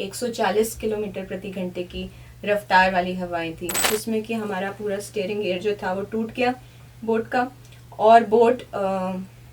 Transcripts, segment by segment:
140 kilometre प्रति घंटे की रफ्तार वाली हवाएं थी, जिसमें कि हमारा पूरा स्टीयरिंग गियर जो था वो टूट गया बोट का, और boat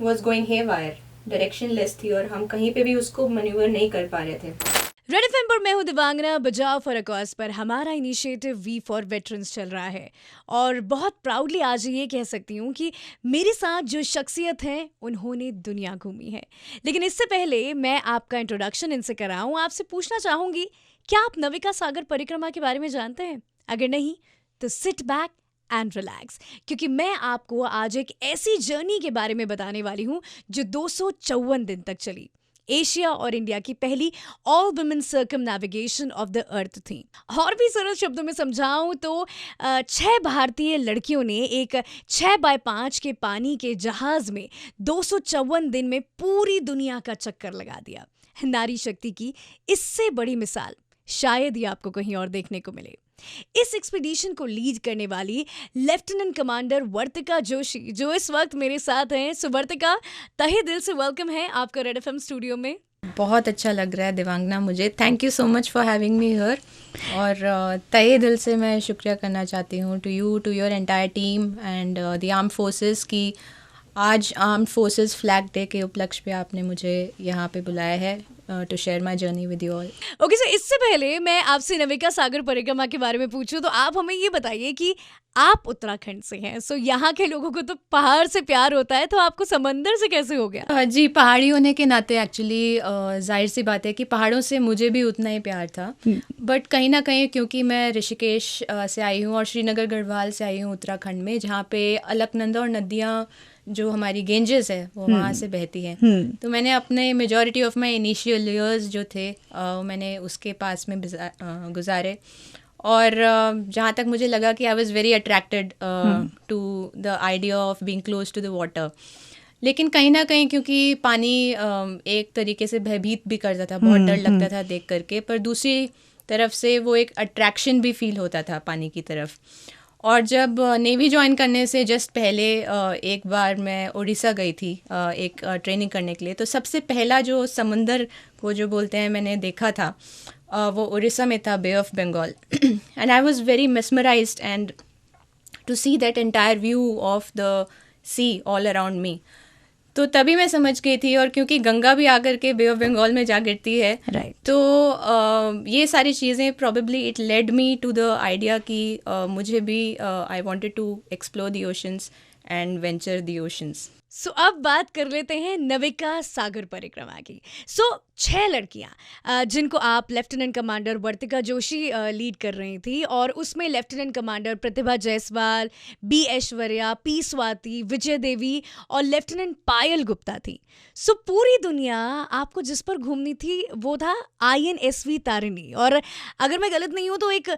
was going haywire, direction less थी और हम कहीं पे भी उसको मैन्यूवर नहीं कर पा रहे थे। रेड एफएम पर मैं हूं दिवांगना। बजाओ फॉर अ कॉज पर हमारा इनिशिएटिव वी फॉर वेटरन्स चल रहा है और बहुत प्राउडली आज ये कह सकती हूँ कि मेरे साथ जो शख्सियत हैं उन्होंने दुनिया घूमी है। लेकिन इससे पहले मैं आपका इंट्रोडक्शन इनसे कराऊं, आपसे पूछना चाहूंगी, क्या आप नविका सागर परिक्रमा के बारे में जानते हैं? अगर नहीं तो सिट बैक एंड रिलैक्स, क्योंकि मैं आपको आज एक ऐसी जर्नी के बारे में बताने वाली हूँ जो 254 दिन तक चली। एशिया और इंडिया की पहली all women circum navigation of the earth थी। और भी सरल शब्दों में समझाऊं तो 6 भारतीय लड़कियों ने एक 6x5 के पानी के जहाज में 254 दिन में पूरी दुनिया का चक्कर लगा दिया। नारी शक्ति की इससे बड़ी मिसाल शायद ही आपको कहीं और देखने को मिले। इस एक्सपीडिशन को लीड करने वाली लेफ्टिनेंट कमांडर वर्तिका जोशी जो इस वक्त मेरे साथ हैं। सो वर्तिका, तहे दिल से वेलकम है आपका रेड एफएम स्टूडियो में। बहुत अच्छा लग रहा है दिवांगना मुझे, thank you so much for having me here. और तहे दिल से मैं शुक्रिया करना चाहती हूँ to you, to your entire team and the armed forces की आज आर्म्ड फोर्सेस फ्लैग डे के उपलक्ष्य पे आपने मुझे यहाँ पे बुलाया है to share my journey with you all. Okay, so इससे पहले मैं आपसे नविका सागर परिक्रमा के बारे में पूछूं तो आप हमें ये बताइए कि आप उत्तराखंड से हैं। सो यहाँ के लोगों को तो पहाड़ से प्यार होता है, तो आपको समंदर से कैसे हो गया? जी, पहाड़ी होने के नाते एक्चुअली जाहिर सी बात है कि पहाड़ों से मुझे भी उतना ही प्यार था। बट कहीं ना कहीं क्योंकि मैं ऋषिकेश से आई हूँ और श्रीनगर गढ़वाल से आई हूँ उत्तराखंड में, जहाँ पे अलकनंदा और नदियाँ जो हमारी गेंजेस है वो वहाँ से बहती हैं। तो मैंने अपने majority of my initial years जो थे मैंने उसके पास में गुजारे। और जहाँ तक मुझे लगा कि I was very attracted to the idea of being close to the water. लेकिन कहीं ना कहीं क्योंकि पानी एक तरीके से भयभीत भी करता था, बहुत डर लगता था देख करके, पर दूसरी तरफ से वो एक अट्रैक्शन भी फील होता था पानी की तरफ। और जब नेवी ज्वाइन करने से जस्ट पहले एक बार मैं उड़ीसा गई थी एक ट्रेनिंग करने के लिए, तो सबसे पहला जो समंदर को जो बोलते हैं मैंने देखा था वो उड़ीसा में था, bay of Bengal. And I was very mesmerised and to see that entire view of the sea all around me. तो तभी मैं समझ गई थी, और क्योंकि गंगा भी आकर के बे ऑफ बंगाल में जा गिरती है, Right. तो ये सारी चीज़ें probably it led me to the idea कि मुझे भी I wanted to explore the oceans and venture the oceans. So अब बात कर लेते हैं नविका सागर परिक्रमा की। सो 6 लड़कियां जिनको आप लेफ्टिनेंट कमांडर वर्तिका जोशी लीड कर रही थी, और उसमें लेफ्टिनेंट कमांडर प्रतिभा जायसवाल, बी ऐश्वर्या, पी स्वाति, विजय देवी और लेफ्टिनेंट पायल गुप्ता थी। सो पूरी दुनिया आपको जिस पर घूमनी थी वो था INSV तारिणी, और अगर मैं गलत नहीं हूँ तो एक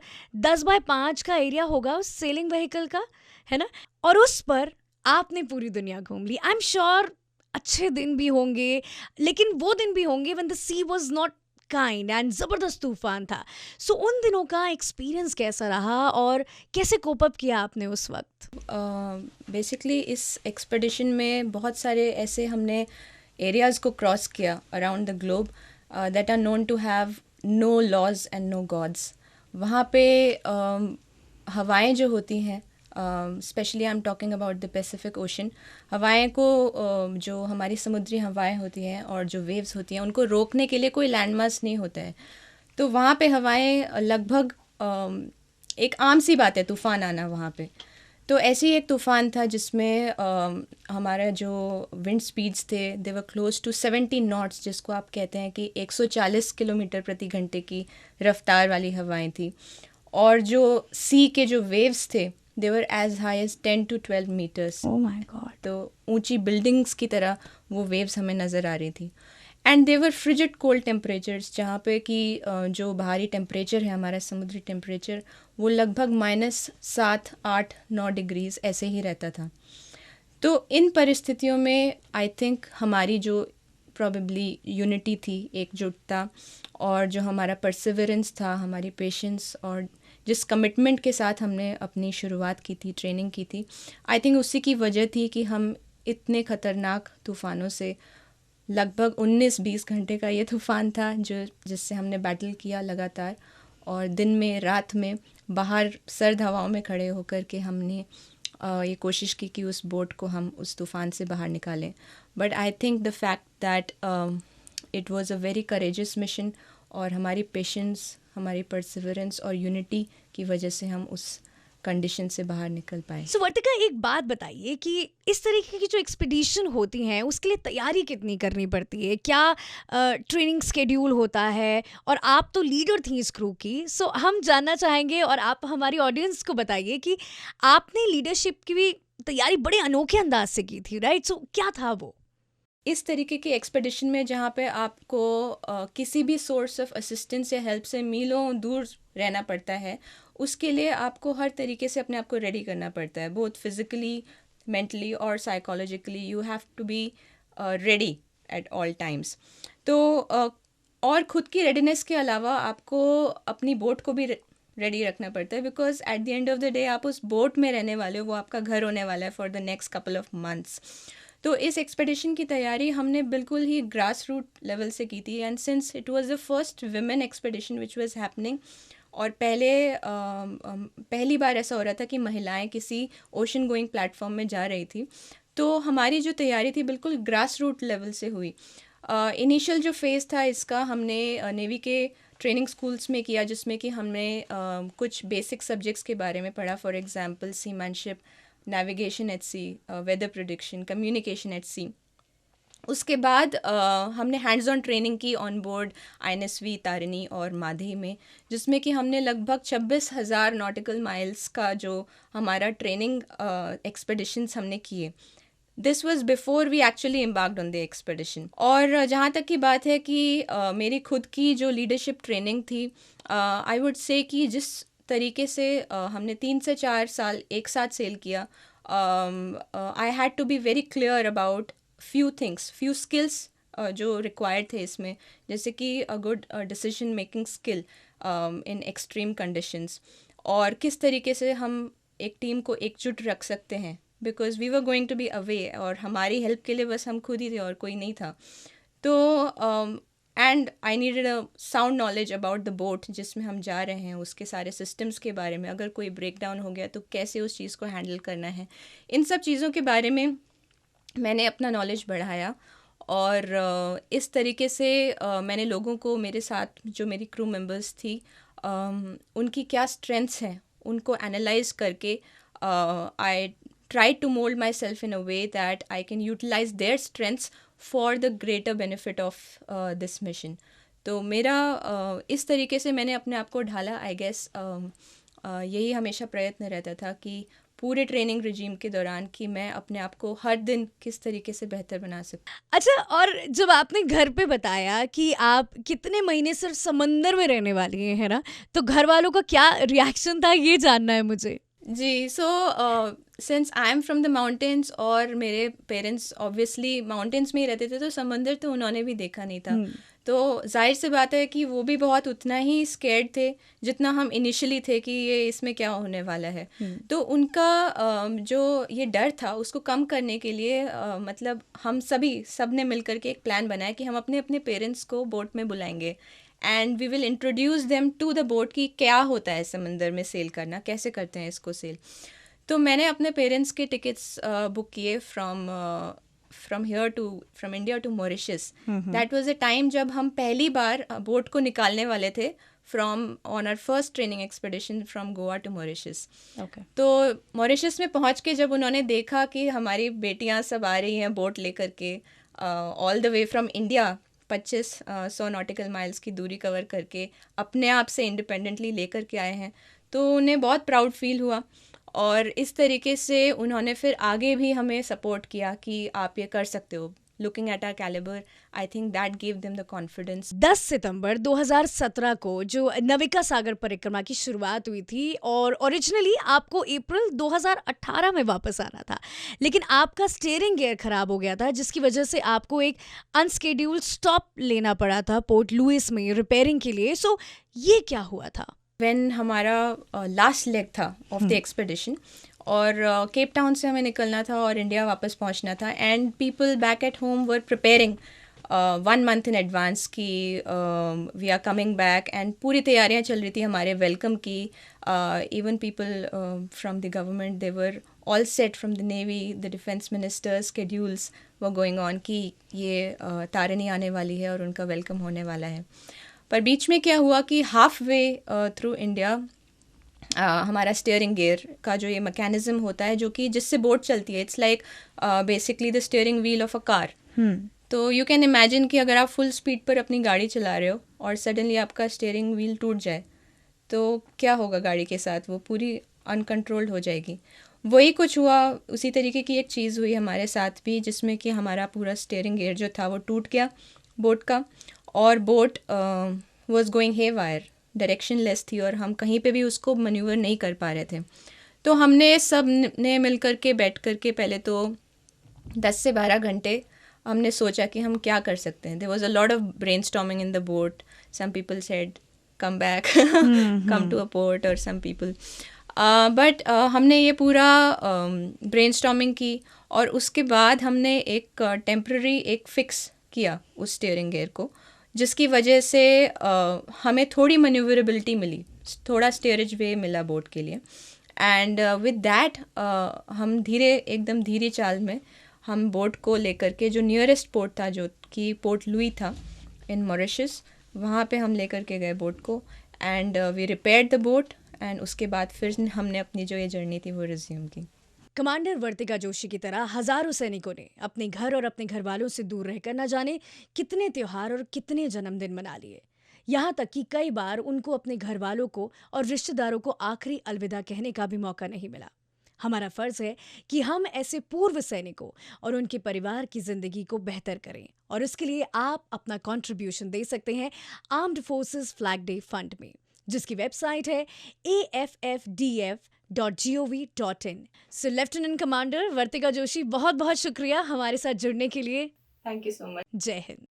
10x5 का एरिया होगा उस सेलिंग व्हीकल का, है ना? और उस पर आपने पूरी दुनिया घूम ली। आई एम श्योर अच्छे दिन भी होंगे, लेकिन वो दिन भी होंगे when the she was not kind and जबरदस्त तूफान था। सो उन दिनों का एक्सपीरियंस कैसा रहा और कैसे कोप अप किया आपने उस वक्त? बेसिकली इस एक्सपेडिशन में बहुत सारे ऐसे हमने एरियाज़ को क्रॉस किया around the globe that are known to have no laws and no gods. वहाँ पे हवाएं जो होती हैं, specially I am talking about the Pacific Ocean, हवाएं को जो हमारी समुद्री हवाएं होती हैं और जो वेव्स होती हैं उनको रोकने के लिए कोई लैंड मास नहीं होता है। तो वहाँ पे हवाएं लगभग एक आम सी बात है तूफ़ान आना वहाँ पे। तो ऐसे ही एक तूफ़ान था जिसमें हमारा जो विंड स्पीड्स थे they were close to 70 knots, जिसको आप कहते हैं कि 140 किलोमीटर प्रति घंटे की रफ्तार वाली हवाएं थी। और जो सी के जो वेव्स थे they were as high as 10 to 12 metres. Oh my god! तो ऊंची बिल्डिंग्स की तरह वो वेव्स हमें नज़र आ रही थी। And they were frigid cold temperatures, जहाँ पे कि जो बाहरी टेम्परेचर है हमारा समुद्री टेम्परेचर वो लगभग -7, 8, 9 डिग्रीज ऐसे ही रहता था। तो इन परिस्थितियों में आई थिंक हमारी जो प्रॉबेबली यूनिटी थी, एकजुटता, और जो हमारा परसिवरेंस था, हमारी पेशेंस और जिस कमिटमेंट के साथ हमने अपनी शुरुआत की थी, ट्रेनिंग की थी, आई थिंक उसी की वजह थी कि हम इतने ख़तरनाक तूफ़ानों से लगभग 19-20 घंटे का ये तूफ़ान था जिससे हमने बैटल किया लगातार, और दिन में रात में बाहर सर्द हवाओं में खड़े होकर के हमने ये कोशिश की कि उस बोट को हम उस तूफ़ान से बाहर निकालें. But I think the fact that it was a very courageous mission, और हमारी पेशेंस, हमारी परसिवरेंस और यूनिटी की वजह से हम उस कंडीशन से बाहर निकल पाए. सो वर्तिका, एक बात बताइए कि इस तरीके की जो एक्सपीडिशन होती हैं उसके लिए तैयारी कितनी करनी पड़ती है? क्या ट्रेनिंग स्केड्यूल होता है? और आप तो लीडर थी इस क्रू की, सो हम जानना चाहेंगे और आप हमारी ऑडियंस को बताइए कि आपने लीडरशिप की भी तैयारी बड़े अनोखे अंदाज से की थी, राइट? सो क्या था वो? इस तरीके की एक्सपेडिशन में जहाँ पे आपको किसी भी सोर्स ऑफ असिस्टेंस या हेल्प से मीलों दूर रहना पड़ता है, उसके लिए आपको हर तरीके से अपने आप को रेडी करना पड़ता है, बोथ फिज़िकली, मेंटली और psychologically. You have to be ready at all times. तो और ख़ुद की रेडीनेस के अलावा आपको अपनी बोट को भी रेडी रखना पड़ता है, because at the end of the day आप उस बोट में रहने वाले हो, वो आपका घर होने वाला है for the next couple of months. तो इस एक्सपेडिशन की तैयारी हमने बिल्कुल ही ग्रास रूट लेवल से की थी, and since it was the first women expedition which was happening, और पहली बार ऐसा हो रहा था कि महिलाएं किसी ओशन गोइंग प्लेटफॉर्म में जा रही थी, तो हमारी जो तैयारी थी बिल्कुल ग्रास रूट लेवल से हुई. इनिशियल जो फेज़ था इसका हमने नेवी के ट्रेनिंग स्कूल्स में किया, जिसमें कि हमने कुछ बेसिक सब्जेक्ट्स के बारे में पढ़ा. For example seamanship, navigation at sea, weather prediction, communication at sea. उसके बाद हमने हैंड्स ऑन ट्रेनिंग की ऑन बोर्ड INSV तारिणी और माधी में, जिसमें कि हमने लगभग 26,000 नॉटिकल माइल्स का जो हमारा ट्रेनिंग एक्सपेडिशंस हमने किए. This was before we actually embarked on the expedition. और जहाँ तक की बात है कि मेरी खुद की जो लीडरशिप ट्रेनिंग थी, आई वुड से कि जिस तरीके से हमने 3 से 4 साल एक साथ सेल किया, I had to be very clear about few things, few skills जो रिक्वायर्ड थे इसमें, जैसे कि a good decision making skill in extreme conditions, और किस तरीके से हम एक टीम को एकजुट रख सकते हैं, because we were going to be away, और हमारी हेल्प के लिए बस हम खुद ही थे और कोई नहीं था. तो and I needed a sound knowledge about the boat जिसमें हम जा रहे हैं, उसके सारे सिस्टम्स के बारे में, अगर कोई ब्रेक डाउन हो गया तो कैसे उस चीज़ को हैंडल करना है. इन सब चीज़ों के बारे में मैंने अपना नॉलेज बढ़ाया, और इस तरीके से मैंने लोगों को, मेरे साथ जो मेरी क्रू मेंबर्स थी, उनकी क्या स्ट्रेंथ्स हैं उनको एनालाइज करके आई try to mold myself in a way that I can utilize their strengths for the greater benefit of this mission. तो मेरा इस तरीके से मैंने अपने आप को ढाला. आई गेस यही हमेशा प्रयत्न रहता था कि पूरे ट्रेनिंग रिजीम के दौरान कि मैं अपने आप को हर दिन किस तरीके से बेहतर बना सकूं. अच्छा, और जब आपने घर पे बताया कि आप कितने महीने सिर्फ समंदर में रहने वाली हैं, है ना, तो घर वालों का क्या रिएक्शन था, ये जानना है मुझे. जी, so since I am from the mountains, और मेरे पेरेंट्स ऑब्वियसली माउंटेन्स में ही रहते थे, तो समंदर तो उन्होंने भी देखा नहीं था. तो जाहिर सी बात है कि वो भी बहुत उतना ही स्केर्ड थे जितना हम इनिशियली थे कि ये इसमें क्या होने वाला है. तो उनका जो ये डर था उसको कम करने के लिए मतलब हम सब ने मिलकर के एक प्लान बनाया कि हम अपने अपने पेरेंट्स को बोट में बुलाएंगे, and we will introduce them to the boat कि क्या होता है समंदर में सेल करना, कैसे करते हैं इसको सेल. तो मैंने अपने पेरेंट्स के टिकट्स बुक किए from India to Mauritius. That was a time जब हम पहली बार बोट को निकालने वाले थे from on our first training expedition from Goa to Mauritius. तो मॉरिशस में पहुंच के जब उन्होंने देखा कि हमारी बेटियां सब आ रही हैं बोट लेकर के all the way from India, 2500 nautical miles की दूरी कवर करके अपने आप से इंडिपेंडेंटली लेकर के आए हैं, तो उन्हें बहुत प्राउड फील हुआ. और इस तरीके से उन्होंने फिर आगे भी हमें सपोर्ट किया कि आप ये कर सकते हो. Looking at our calibre, I think that give them the confidence. 10 सितंबर 2017 को जो नविका सागर परिक्रमा की शुरुआत हुई थी, और ओरिजिनली आपको अप्रैल 2018 में वापस आना था, लेकिन आपका स्टीयरिंग गियर खराब हो गया था, जिसकी वजह से आपको एक अनस्केड्यूल स्टॉप लेना पड़ा था पोर्ट लुइस में रिपेयरिंग के लिए. सो ये क्या हुआ था? व्हेन हमारा लास्ट लेग था ऑफ द एक्सपेडिशन, और केप टाउन से हमें निकलना था और इंडिया वापस पहुंचना था, and people back at home were preparing 1 month in advance कि we are coming back, and पूरी तैयारियां चल रही थी हमारे वेलकम की. Even people from the government, they were all set from the navy, the defence minister, schedules were going on कि ये तारिणी आने वाली है और उनका वेलकम होने वाला है. पर बीच में क्या हुआ कि हाफ वे थ्रू इंडिया हमारा स्टीयरिंग गियर का जो ये मैकेनिज्म होता है जो कि जिससे बोट चलती है, it's like basically the steering wheel of a car. तो यू कैन इमेजिन कि अगर आप फुल स्पीड पर अपनी गाड़ी चला रहे हो और सडनली आपका स्टीयरिंग व्हील टूट जाए तो क्या होगा गाड़ी के साथ, वो पूरी अनकंट्रोल्ड हो जाएगी. वही कुछ हुआ. उसी तरीके की एक चीज़ हुई हमारे साथ भी, जिसमें कि हमारा पूरा स्टीयरिंग गियर जो था वो टूट गया बोट का, और boat was going haywire, directionless थी, और हम कहीं पे भी उसको मैन्यूवर नहीं कर पा रहे थे. तो हमने सब ने मिल कर के बैठ कर के पहले तो 10 से 12 घंटे हमने सोचा कि हम क्या कर सकते हैं. There was a lot of brainstorming in the boat. Some people said come back, come to a port, और सम पीपल बट हमने ये पूरा ब्रेनस्टॉर्मिंग की, और उसके बाद हमने एक टेम्पररी एक फिक्स किया उस स्टीयरिंग गियर को, जिसकी वजह से हमें थोड़ी मैन्यूवरेबिलिटी मिली, थोड़ा स्टीयरेज वे मिला बोट के लिए. एंड विद दैट हम एकदम धीरे चाल में हम बोट को लेकर के जो नियरेस्ट पोर्ट था, जो कि पोर्ट लुई था इन मॉरिशस, वहाँ पे हम लेकर के गए बोट को. And we repaired the boat, एंड उसके बाद फिर हमने अपनी जो ये जर्नी थी वो रिज्यूम की. कमांडर वर्तिका जोशी की तरह हजारों सैनिकों ने अपने घर और अपने घर वालों से दूर रहकर न जाने कितने त्योहार और कितने जन्मदिन मना लिए. यहाँ तक कि कई बार उनको अपने घर वालों को और रिश्तेदारों को आखिरी अलविदा कहने का भी मौका नहीं मिला. हमारा फर्ज है कि हम ऐसे पूर्व सैनिकों और उनके परिवार की जिंदगी को बेहतर करें, और इसके लिए आप अपना कंट्रीब्यूशन दे सकते हैं armed forces flag day fund में, जिसकी वेबसाइट है AFFDF.gov.in. सो लेफ्टिनेंट कमांडर वर्तिका जोशी, बहुत बहुत शुक्रिया हमारे साथ जुड़ने के लिए. Thank you so much. जय हिंद.